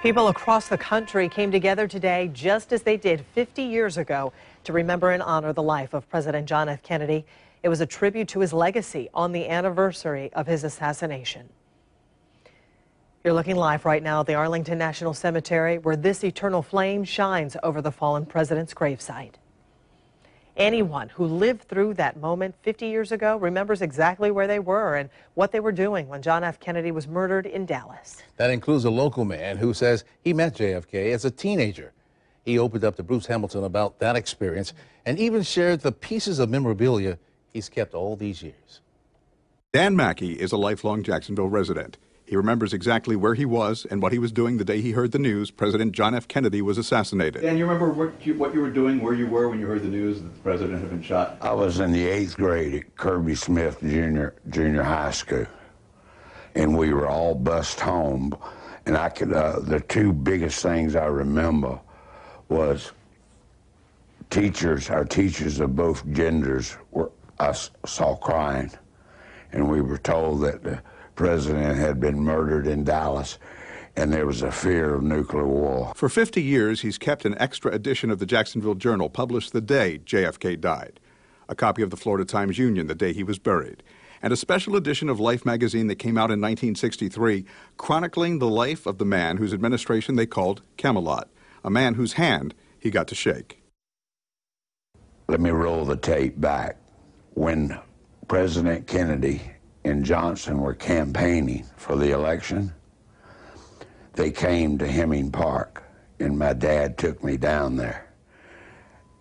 People across the country came together today, just as they did 50 years ago, to remember and honor the life of President John F. Kennedy. It was a tribute to his legacy on the anniversary of his assassination. You're looking live right now at the Arlington National Cemetery, where this eternal flame shines over the fallen president's gravesite. Anyone who lived through that moment 50 years ago remembers exactly where they were and what they were doing when John F. Kennedy was murdered in Dallas. That includes a local man who says he met JFK as a teenager. He opened up to Bruce Hamilton about that experience and even shared the pieces of memorabilia he's kept all these years. Dan Mackey is a lifelong Jacksonville resident. He remembers exactly where he was and what he was doing the day he heard the news President John F. Kennedy was assassinated. Dan, you remember what you were doing, where you were when you heard the news that the president had been shot? I was in the 8th grade at Kirby Smith Junior High School, and we were all bused home. And the two biggest things I remember was our teachers of both genders I saw crying, and we were told that the president had been murdered in Dallas, and there was a fear of nuclear war. For 50 years, he's kept an extra edition of the Jacksonville Journal published the day JFK died, a copy of the Florida Times-Union the day he was buried, and a special edition of Life magazine that came out in 1963 chronicling the life of the man whose administration they called Camelot, a man whose hand he got to shake. Let me roll the tape back. When President Kennedy and Johnson were campaigning for the election, they came to Hemming Park, and my dad took me down there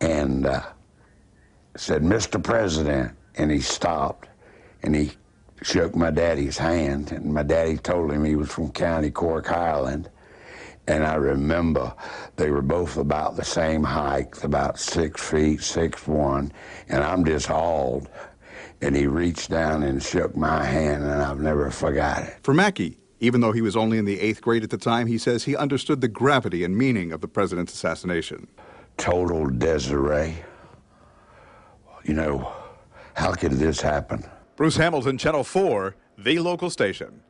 and said, "Mr. President," and he stopped and he shook my daddy's hand, and my daddy told him he was from County Cork, Highland. And I remember they were both about the same height, about 6 feet, 6'1", and I'm just awed. And he reached down and shook my hand, and I've never forgot it. For Mackey, even though he was only in the 8th grade at the time, he says he understood the gravity and meaning of the president's assassination. Total disarray. You know, how could this happen? Bruce Hamilton, Channel 4, the local station.